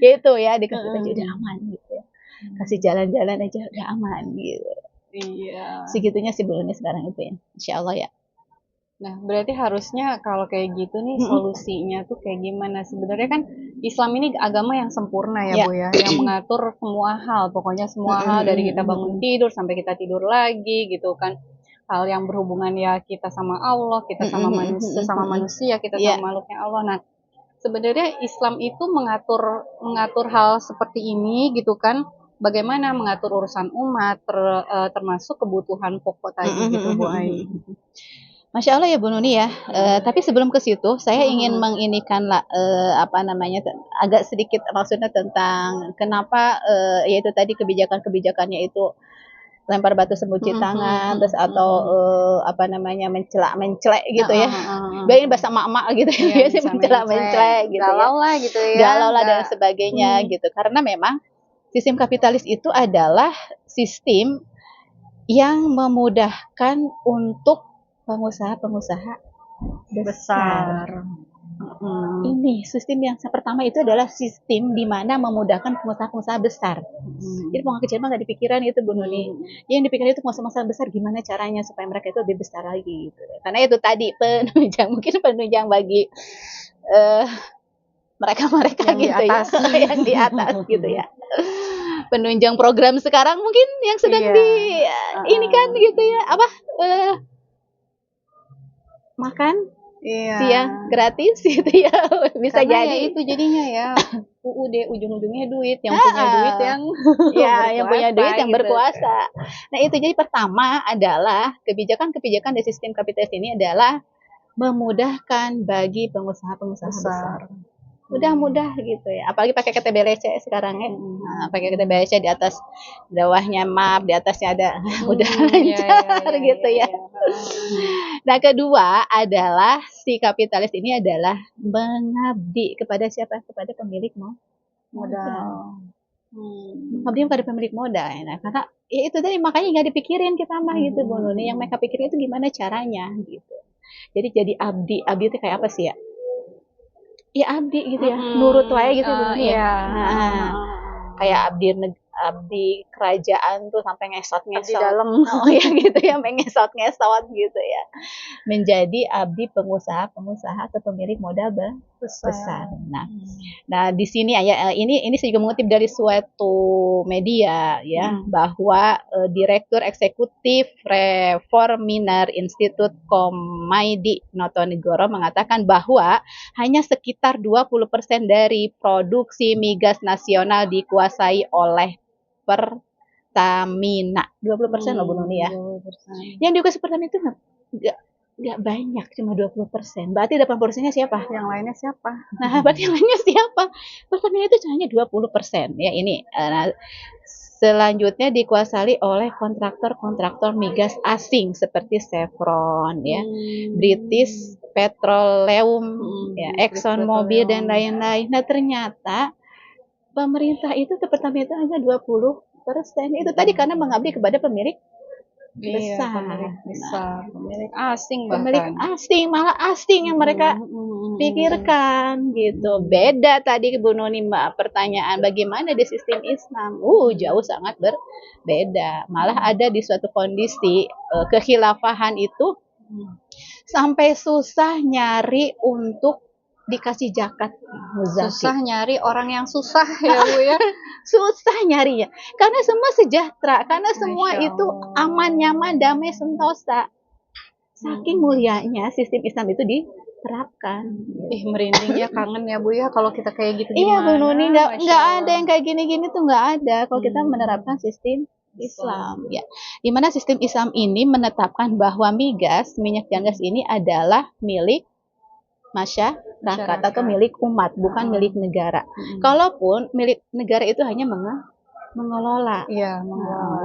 ya itu ya dikasih aja udah aman gitu ya, kasih jalan-jalan aja udah aman gitu. Iya. Segitunya sih belumnya sekarang itu ya, insya Allah ya. Nah, berarti harusnya kalau kayak gitu nih solusinya tuh kayak gimana? Sebenarnya kan Islam ini agama yang sempurna ya, Bu ya, yang mengatur semua hal, pokoknya semua hal dari kita bangun tidur sampai kita tidur lagi gitu kan. Hal yang berhubungan ya kita sama Allah, kita sama manusia, kita sama makhluknya Allah. Nah, sebenarnya Islam itu mengatur hal seperti ini gitu kan. Bagaimana mengatur urusan umat termasuk kebutuhan pokok tadi gitu, Bu Ai. Masya Allah ya Bu Nuni ya. Tapi sebelum ke situ, saya ingin menginikan agak sedikit maksudnya tentang kenapa yaitu tadi kebijakannya itu lempar batu sembuci tangan, terus atau mencelek gitu ya. Bayangin bahasa mak-mak gitu ya, biasanya mencelek gitu galau lah gitu ya. Galau lah dan sebagainya gitu. Karena memang sistem kapitalis itu adalah sistem yang memudahkan untuk pengusaha-pengusaha besar. Ini sistem yang pertama itu adalah sistem di mana memudahkan pengusaha-pengusaha besar. Jadi pengusaha kecil mah nggak dipikiran itu Bu Nuni. Yang dipikiran itu pengusaha besar gimana caranya supaya mereka itu lebih besar lagi. Gitu. Karena itu tadi penunjang bagi mereka-mereka yang gitu di atas. Ya, yang di atas gitu ya. Penunjang program sekarang mungkin yang sedang ini kan gitu ya makan siang gratis gitu ya bisa karena jadi ya itu jadinya ya ujung-ujungnya duit yang punya duit yang yang punya duit yang gitu. berkuasa. Nah itu jadi pertama adalah kebijakan dari sistem kapitalis ini adalah memudahkan bagi pengusaha-pengusaha besar. Mudah-mudah gitu ya, apalagi pakai KTBLC sekarang ya. Pakai KTBLC di atas bawahnya map, di atasnya ada udah lancar gitu ya. Nah kedua adalah si kapitalis ini adalah mengabdi kepada siapa? Kepada pemilik modal. Mengabdi kepada pemilik modal ya. Nah, karena ya itu tadi makanya nggak dipikirin kita mah gitu Bu Nuni. Yang mereka pikirin itu gimana caranya gitu. Jadi abdi itu kayak apa sih ya? Ya abdi gitu ya, nurut wae gitu ya. Kayak abdi kerajaan tuh sampai ngesot di dalam. Oh ya gitu ya, ngesot gitu ya. Menjadi abdi pengusaha atau pemilik modal besar. Nah di sini ya ini saya juga mengutip dari suatu media ya bahwa Direktur Eksekutif Reforminer Institute Komaidi Notonegoro mengatakan bahwa hanya sekitar 20% dari produksi migas nasional dikuasai oleh Pertamina. 20% loh Bu Nuni ya. 20%. Yang dikuasai Pertamina itu nggak banyak, cuma 20%. Berarti 80%-nya siapa? Yang lainnya siapa? Nah, berarti yang lainnya siapa? Pertamina itu hanya 20%. Ya ini. Nah, selanjutnya dikuasai oleh kontraktor migas asing seperti Chevron, ya, British Petroleum, ya, Exxon Mobil dan lain-lain. Nah ternyata pemerintah itu ke Pertamina itu hanya 20%. Itu tadi karena mengabdi kepada pemilik besar. Pemilik asing bahkan. Pemilik asing, malah asing yang mereka pikirkan gitu. Beda tadi Bu Nuni pertanyaan bagaimana di sistem Islam. Jauh sangat berbeda. Malah ada di suatu kondisi kekhilafahan itu sampai susah nyari untuk dikasih zakat muzaki. Susah nyari orang yang susah ya Bu ya. Susah nyarinya karena semua sejahtera, karena semua itu aman, nyaman, damai, sentosa. Saking mulianya sistem Islam itu diterapkan. Merinding ya, kangen ya Bu ya kalau kita kayak gitu. Iya Bu Nuni, nggak ada yang kayak gini-gini tuh nggak ada kalau kita menerapkan sistem Islam ya. Dimana sistem Islam ini menetapkan bahwa minyak dan gas ini adalah milik masyarakat atau milik umat, bukan milik negara. Kalaupun milik negara itu hanya mengelola. Iya,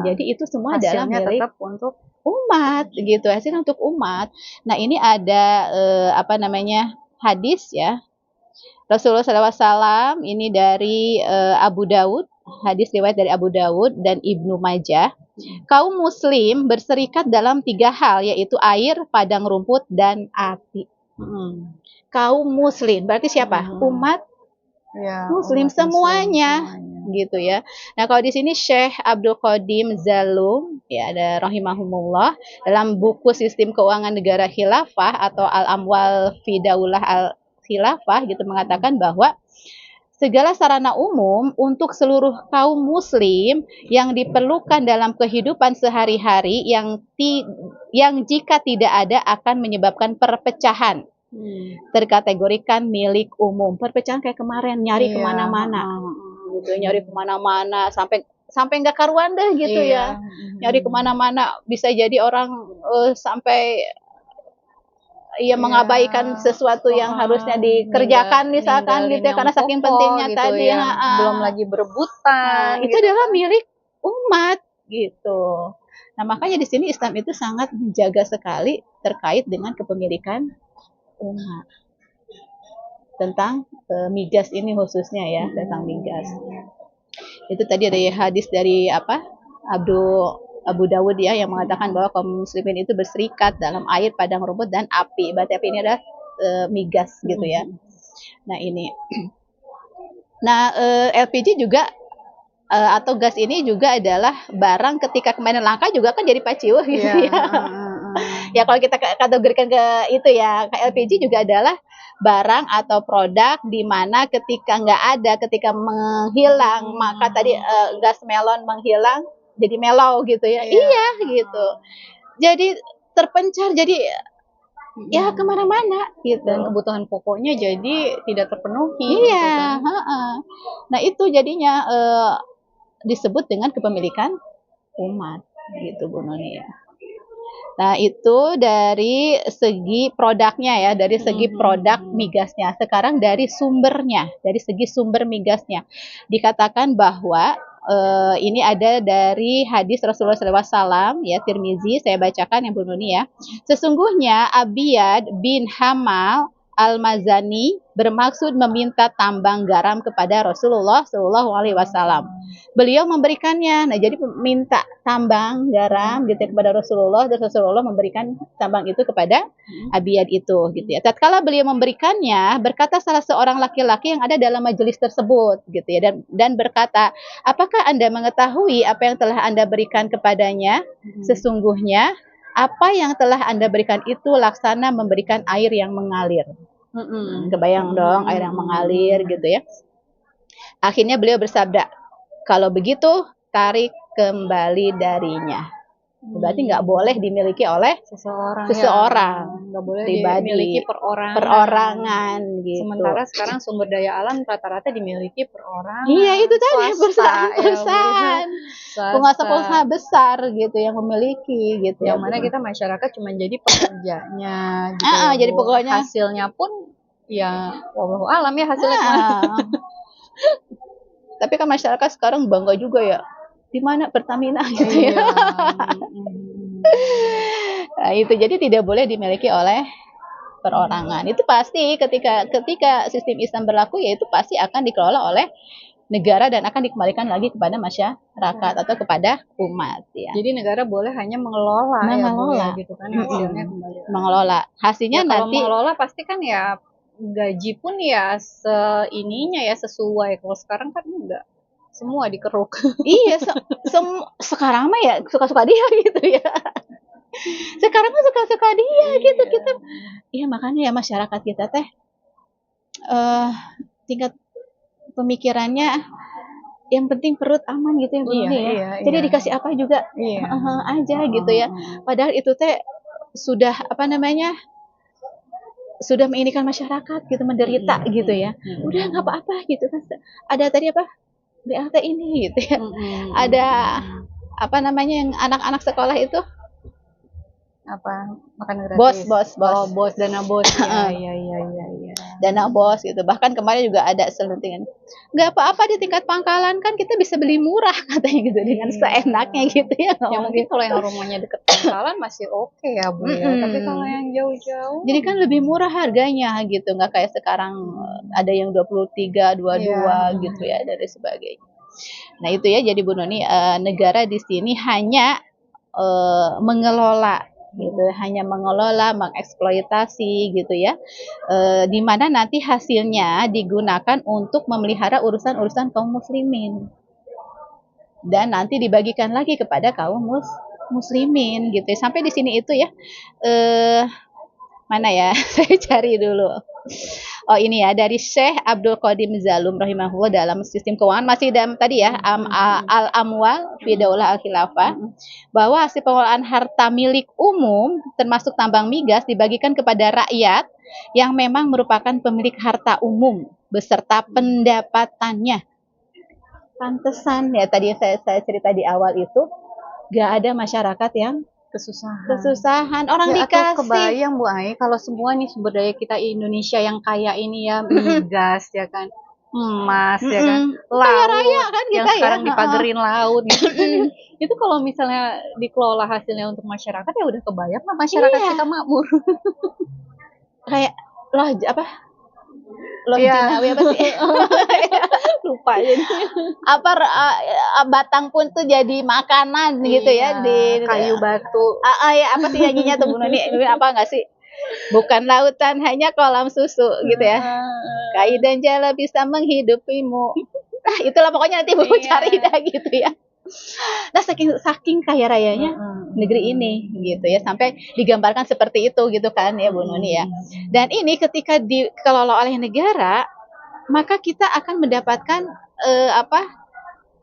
jadi itu semua adalah milik tetap untuk umat gitu, hasilnya untuk umat. Nah, ini ada hadis ya Rasulullah SAW ini dari Abu Dawud, hadis riwayat dari Abu Dawud dan Ibnu Majah. Kaum muslim berserikat dalam 3 hal, yaitu air, padang rumput, dan api. Kaum muslim, berarti siapa? Umat Ya, muslim umat semuanya. Gitu ya. Nah, kalau di sini Syekh Abdul Qadim Zalum ya, ada rahimahumullah, dalam buku Sistem Keuangan Negara Khilafah atau Al-Amwal fi Daulah Al-Khilafah gitu mengatakan bahwa segala sarana umum untuk seluruh kaum muslim yang diperlukan dalam kehidupan sehari-hari yang jika tidak ada akan menyebabkan perpecahan. Terkategorikan milik umum. Perpecahan kayak kemarin nyari kemana-mana. Gitu, nyari kemana-mana sampai nggak karuan deh gitu ya. Nyari kemana-mana bisa jadi orang sampai mengabaikan sesuatu yang harusnya dikerjakan misalkan gitu ya, karena saking pentingnya gitu tadi ya. Belum lagi berebutan. Itu adalah milik umat gitu. Nah, makanya di sini Islam itu sangat menjaga sekali terkait dengan kepemilikan umat. Tentang migas ini khususnya ya, tentang migas. Itu tadi ada hadis dari Abu Dawud ya, yang mengatakan bahwa kaum muslimin itu berserikat dalam air, padang rumput, dan api. Berarti api ini adalah migas gitu ya. Nah ini. Nah LPG juga atau gas ini juga adalah barang ketika kemarin langka juga kan jadi paciuh gitu ya. Ya kalau kita kategorikan ke itu ya, ke LPG juga adalah barang atau produk di mana ketika nggak ada, ketika menghilang, maka tadi gas melon menghilang jadi melau gitu ya. Iya gitu. Jadi terpencar, jadi ya kemana-mana gitu. Dan kebutuhan pokoknya jadi tidak terpenuhi. Iya. Gitu kan. Nah itu jadinya disebut dengan kepemilikan umat gitu Bu Noni ya. Nah, itu dari segi produknya ya, dari segi produk migasnya. Sekarang dari sumbernya, dari segi sumber migasnya. Dikatakan bahwa ini ada dari hadis Rasulullah SAW, ya, Tirmizi, saya bacakan yang Bu Nuni ya. Sesungguhnya Abiyad bin Hamal Al-Mazani bermaksud meminta tambang garam kepada Rasulullah SAW. Beliau memberikannya. Nah, jadi minta tambang garam gitu kepada Rasulullah, dan Rasulullah memberikan tambang itu kepada Abiyad itu gitu ya. Tatkala beliau memberikannya, berkata salah seorang laki-laki yang ada dalam majelis tersebut gitu ya, dan berkata, "Apakah Anda mengetahui apa yang telah Anda berikan kepadanya? Sesungguhnya apa yang telah Anda berikan itu laksana memberikan air yang mengalir." Kebayang dong, air yang mengalir gitu ya. Akhirnya beliau bersabda, "Kalau begitu, tarik kembali darinya." Berarti nggak boleh dimiliki oleh seseorang, nggak boleh pribadi, dimiliki perorangan gitu. Sementara sekarang sumber daya alam rata-rata dimiliki perorangan. Iya, itu tadi perusahaan, pengusaha-pengusaha besar gitu yang memiliki gitu. Yang mana kita masyarakat cuma jadi pekerjanya gitu. Jadi pokoknya hasilnya pun ya wallahu alam ya hasilnya. Tapi kan masyarakat sekarang bangga juga ya. Di mana Pertamina gitu ya. Nah, itu jadi tidak boleh dimiliki oleh perorangan. Itu pasti ketika sistem Islam berlaku, ya itu pasti akan dikelola oleh negara dan akan dikembalikan lagi kepada masyarakat atau kepada umat ya. Jadi negara boleh hanya mengelola ya, gitu kan, hasilnya kembali. Mengelola. Hasilnya ya, nanti kalau mengelola pasti kan ya gaji pun ya seininya ya sesuai. Kalau sekarang kan enggak. Semua dikeruk. Iya, sekarang mah ya suka-suka dia gitu ya. Sekarang mah suka-suka dia gitu kita. Iya, makanya ya masyarakat kita teh tingkat pemikirannya yang penting perut aman gitu ya Bu Nuni ya. Jadi dikasih apa juga aja gitu ya. Padahal itu teh sudah sudah menginikan masyarakat gitu, menderita gitu ya. Udah nggak apa-apa gitu kan. Ada tadi BLT ini gitu ya. Ada yang anak-anak sekolah itu makan gratis. Bos. Dana bos. Iya. dana bos gitu. Bahkan kemarin juga ada selentingan, nggak apa-apa di tingkat pangkalan kan kita bisa beli murah katanya gitu dengan seenaknya gitu ya. Ya mungkin kalau yang rumahnya deket pangkalan masih oke ya Bu ya. Tapi kalau yang jauh-jauh, jadi kan lebih murah harganya gitu, nggak kayak sekarang ada yang 23, 22 gitu ya dan sebagainya. Nah itu ya, jadi Bu Noni, negara di sini hanya mengelola gitu, hanya mengelola, mengeksploitasi gitu ya, di mana nanti hasilnya digunakan untuk memelihara urusan-urusan kaum muslimin dan nanti dibagikan lagi kepada kaum muslimin gitu. Sampai di sini itu ya, mana ya? Saya cari dulu. Oh ini ya, dari Syekh Abdul Qadim Zalum rahimahullah dalam sistem keuangan, masih dalam tadi ya, Al-Amwal fi Daulah Al-Khilafah, bahwa hasil pengelolaan harta milik umum termasuk tambang migas dibagikan kepada rakyat yang memang merupakan pemilik harta umum beserta pendapatannya. Pantesan ya tadi saya cerita di awal itu, gak ada masyarakat yang kesusahan. Orang ya, dikasih. Aku kebayang Bu Ai kalau semua nih sumber daya kita Indonesia yang kaya ini ya, migas ya kan, emas ya kan, laut raya kan kita yang sekarang ya, dipagerin laut gitu. Itu kalau misalnya dikelola hasilnya untuk masyarakat ya udah kebayang lah masyarakat kita makmur. Kayak loh apa? Loh jinawi apa sih? Lupa jadi. Apa batang pun tuh jadi makanan gitu ya di kayu batu. Ya apa sih nyanyinya tuh Bu Nuni? Apa enggak sih? Bukan lautan, hanya kolam susu gitu ya. Kayu dan jala bisa menghidupimu. Nah, itulah pokoknya nanti Bu cari dah gitu ya. Nah, saking kaya rayanya negeri ini gitu ya, sampai digambarkan seperti itu gitu kan ya Bu Nuni ya. Dan ini ketika dikelola oleh negara, maka kita akan mendapatkan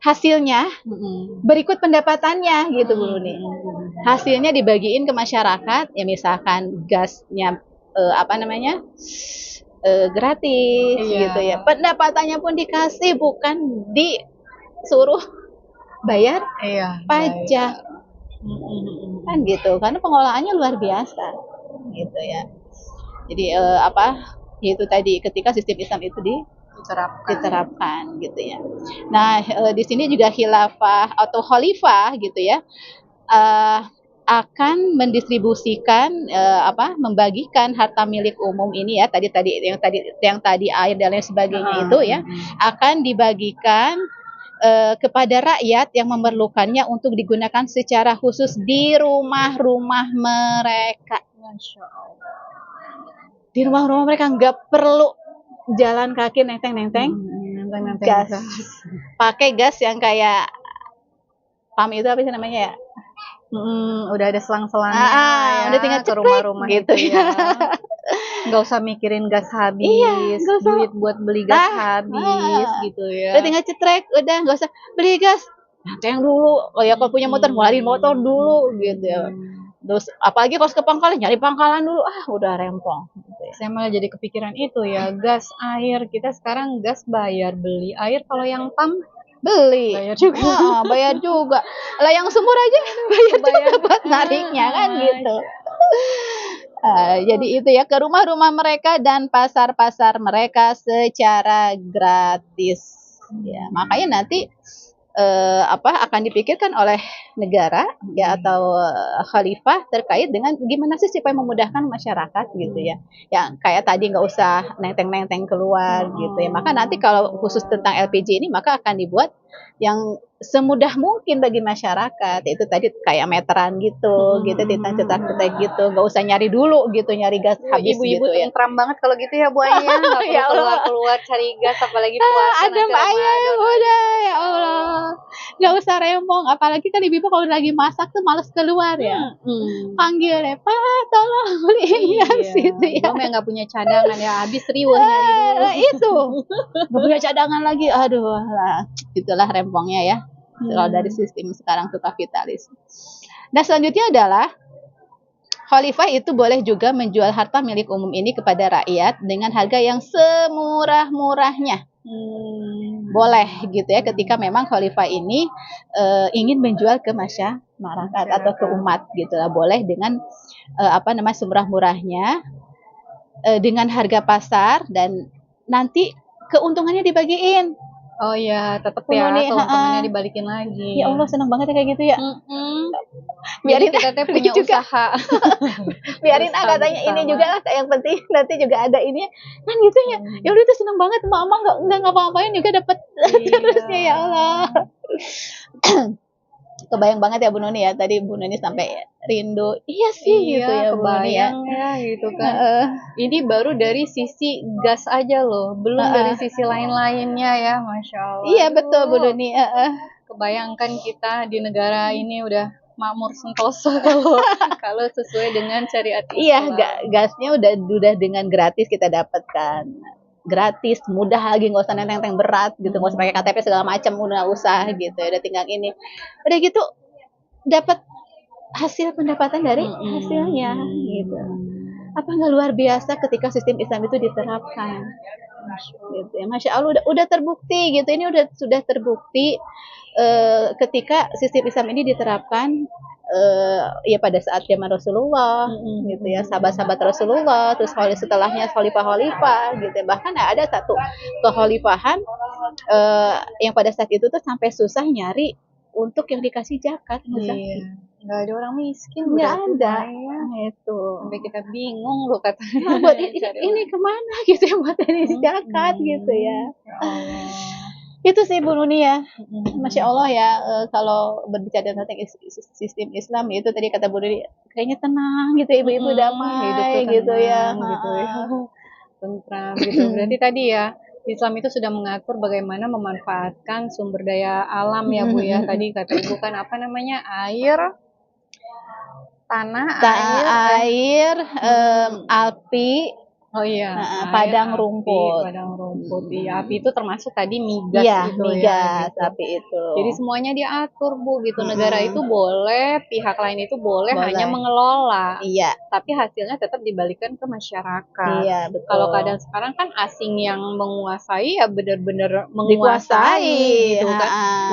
hasilnya berikut pendapatannya gitu Bu Nuni. Hasilnya dibagiin ke masyarakat ya, misalkan gasnya gratis gitu ya. Pendapatannya pun dikasih, bukan disuruh bayar pajak. Kan gitu. Karena pengelolaannya luar biasa gitu ya. Jadi yaitu tadi ketika sistem Islam itu diterapkan gitu ya. Nah, di sini juga khilafah atau khalifah gitu ya, akan mendistribusikan membagikan harta milik umum ini ya, yang tadi air dan lain sebagainya itu ya, akan dibagikan kepada rakyat yang memerlukannya untuk digunakan secara khusus di rumah-rumah mereka. Masya Allah. Di rumah-rumah mereka nggak perlu jalan kaki nenteng-nenteng gas. Pakai gas yang kayak PAM itu apa sih namanya ya? Udah ada selang-selangnya ya, udah tinggal ke rumah-rumah gitu ya. Nggak usah mikirin gas habis, duit buat beli gas habis gitu ya. Udah tinggal cetrek, udah nggak usah beli gas. Nenteng dulu. Ya kalau punya motor, ngeluarin motor dulu gitu ya. Terus apalagi kalau ke pangkalan, nyari pangkalan dulu, udah rempong. Saya malah jadi kepikiran itu ya, gas, air, kita sekarang gas bayar, beli air kalau yang PAM beli, bayar juga. Lah yang sumur aja bayar buat nariknya kan gitu. Jadi itu ya, ke rumah-rumah mereka dan pasar-pasar mereka secara gratis. Ya, makanya nanti akan dipikirkan oleh negara ya atau khalifah terkait dengan gimana sih supaya memudahkan masyarakat gitu ya. Yang kayak tadi nggak usah nenteng-nenteng keluar gitu ya. Maka nanti kalau khusus tentang LPG ini maka akan dibuat yang semudah mungkin bagi masyarakat. Itu tadi kayak meteran gitu, cetak-cetak gitu. Nggak usah nyari dulu gitu, nyari gas habis ibu-ibu gitu ya. tentram banget kalau gitu ya Bu Aya. Nggak perlu keluar-keluar cari gas, apalagi puasa. Adem ayam udah ya Allah. Nggak usah rempong, apalagi kan ibu-ibu kalau lagi masak tuh males keluar ya. Panggil deh, Pak tolong beliin gas gitu ya. Belum yang nggak punya cadangan ya, habis riweh nyari dulu. Itu nggak punya cadangan lagi, aduh lah, itulah rempongnya ya. Kalau dari sistem sekarang tuh kapitalis. Nah selanjutnya adalah khalifah itu boleh juga menjual harta milik umum ini kepada rakyat dengan harga yang semurah-murahnya. Boleh gitu ya, ketika memang khalifah ini ingin menjual ke masyarakat atau ke umat gitu lah, boleh dengan semurah-murahnya. dengan harga pasar dan nanti keuntungannya dibagiin. Oh iya, tetap Penuh ya nih, keuntungannya dibalikin lagi. Ya Allah, senang banget ya kayak gitu ya. Biarin kita teh punya juga. usaha. Biarin katanya ini juga lah, yang penting nanti juga ada ini kan gitu ya. Ya udah tuh senang banget, mama nggak ngapa-ngapain juga dapat terusnya, ya Allah. Kebayang banget ya Bu Nuni ya, tadi Bu Nuni sampai rindu. Iya sih gitu ya Bu Nuni ya. Kebayang ya gitu kan. Ini baru dari sisi gas aja loh, belum dari sisi lain-lainnya ya, Masya Allah. Iya betul Bu Nuni. Kebayangkan kita di negara ini udah makmur sentosa kalau sesuai dengan syariat Islam. Iya, gasnya udah dengan gratis kita dapatkan. Gratis, mudah lagi, nggak usah nenteng berat gitu, nggak usah pakai KTP segala macam, udah usah gitu, udah tinggal ini, udah gitu dapat hasil pendapatan dari hasilnya gitu. Apa nggak luar biasa ketika sistem Islam itu diterapkan? Gitu ya, Masya Allah udah terbukti gitu, ini sudah terbukti ketika sistem Islam ini diterapkan. Ya pada saat zaman Rasulullah gitu ya, sahabat-sahabat Rasulullah, terus setelahnya khalifah-khalifah gitu ya. Bahkan ada satu kekhalifahan yang pada saat itu tuh sampai susah nyari untuk yang dikasih zakat. Nggak ada orang miskin, nggak ada itu sampai kita bingung loh katanya. Buat ini kemana gitu ya, buat ini zakat gitu ya. Itu sih Bu Nuni ya, Masya Allah ya. Kalau berbicara tentang sistem Islam itu tadi kata Bu Nuni, kayaknya tenang gitu, ibu-ibu damai gitu ya, tentram gitu. Berarti tadi ya Islam itu sudah mengatur bagaimana memanfaatkan sumber daya alam ya Bu ya. Tadi kata Ibu kan apa namanya, air, tanah, air, api. Oh iya, padang rumput. Iya, api itu termasuk tadi migas ya, itu migas, ya. Gitu. Api itu. Jadi semuanya diatur Bu gitu. Negara itu boleh, pihak lain itu boleh hanya mengelola. Iya. Tapi hasilnya tetap dibalikan ke masyarakat. Iya, betul. Kalau keadaan sekarang kan asing yang menguasai ya benar-benar menguasai gitu kan.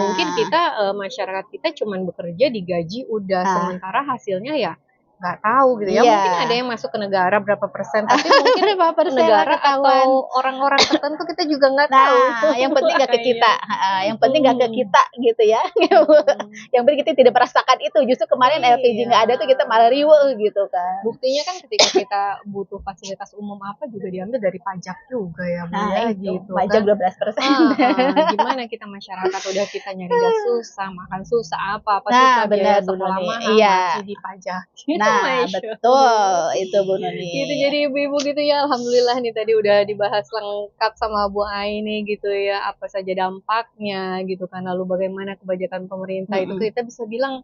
Mungkin kita masyarakat kita cuma bekerja digaji udah, sementara hasilnya ya nggak tahu gitu ya. Mungkin ada yang masuk ke negara berapa persen, tapi mungkin negara atau orang-orang tertentu kita juga nggak tahu. Yang penting nggak ke kita, yang penting nggak ke kita gitu ya. Yang penting kita tidak merasakan itu. Justru kemarin LPG nggak ada tuh kita malah riweuh gitu kan. Buktinya kan ketika kita butuh fasilitas umum apa juga diambil dari pajak juga ya Bu ya gitu. Pajak 12%. Gimana kita masyarakat udah kita nyari gas susah, makan susah, apa susah, biaya sekolah mahal masih dipajakin. Betul itu Bu Nuni. Gitu, jadi ibu-ibu gitu ya, alhamdulillah nih tadi udah dibahas lengkap sama Bu Aini gitu ya, apa saja dampaknya gitu kan, lalu bagaimana kebijakan pemerintah itu kita bisa bilang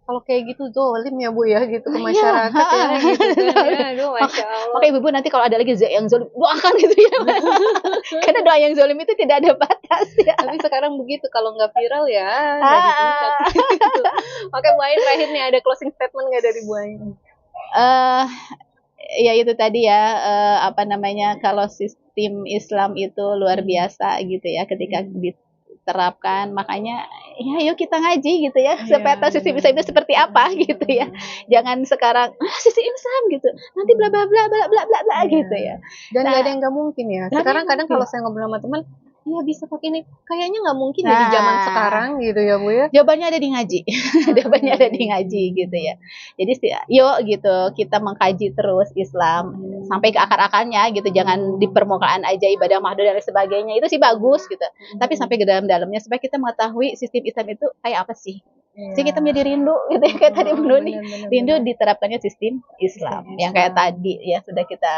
kalau kayak gitu zolim ya Bu ya gitu ke masyarakat ya gitu kan ya. Aduh, Masya Allah. Makanya ibu nanti kalau ada lagi yang zolim doakan gitu ya. Karena doa yang zolim itu tidak ada batas ya. Tapi sekarang begitu, kalau nggak viral ya nggak ditingkat gitu. Makanya Bu Aini terakhir nih ada closing statement nggak dari Bu Aini? Ya itu tadi ya, apa namanya, kalau sistem Islam itu luar biasa gitu ya ketika diterapkan, makanya ya yuk kita ngaji gitu ya, supaya tahu sistem Islam itu seperti apa gitu ya. Jangan sekarang sistem Islam gitu, nanti bla bla bla bla bla bla gitu ya. Dan nggak ada yang nggak mungkin ya. Sekarang kadang kalau saya ngobrol sama teman, iya bisa pakai ini, kayaknya nggak mungkin ya di zaman sekarang gitu ya Bu ya. Jawabannya ada di ngaji. Jawabannya ada di ngaji gitu ya. Jadi yuk gitu kita mengkaji terus Islam sampai ke akar-akarnya gitu, jangan di permukaan aja ibadah mahdoh dan sebagainya, itu sih bagus gitu, tapi sampai ke dalam-dalamnya supaya kita mengetahui sistem Islam itu kayak apa sih. Jadi kita menjadi rindu gitu ya, kayak tadi Bu Nuni, rindu diterapkannya sistem Islam yang kayak tadi ya sudah kita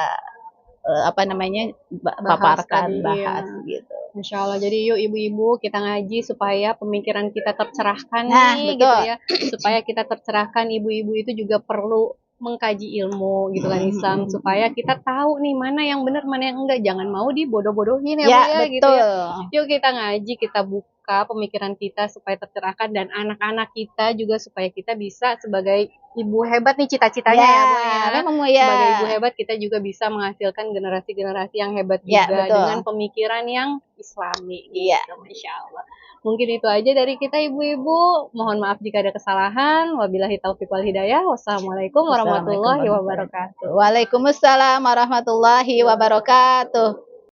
apa namanya paparkan, bahas gitu. Insya Allah. Jadi yuk ibu-ibu kita ngaji supaya pemikiran kita tercerahkan nih gitu ya. Supaya kita tercerahkan, ibu-ibu itu juga perlu mengkaji ilmu gitu kan Islam, supaya kita tahu nih mana yang benar mana yang enggak, jangan mau dibodoh-bodohin ya Bu ya gitu ya. Yuk kita ngaji, kita terbuka pemikiran kita supaya tercerahkan, dan anak-anak kita juga supaya kita bisa sebagai ibu hebat nih cita-citanya ya Bu ya. Memang Bu ya. Sebagai ibu hebat kita juga bisa menghasilkan generasi-generasi yang hebat Ya, juga betul. dengan pemikiran yang islami Iya. gitu, Masya Allah. Mungkin itu aja dari kita ibu-ibu. Mohon maaf jika ada kesalahan. Wabillahi taufiq wal hidayah. Wassalamualaikum warahmatullahi wabarakatuh. Waalaikumsalam warahmatullahi wabarakatuh.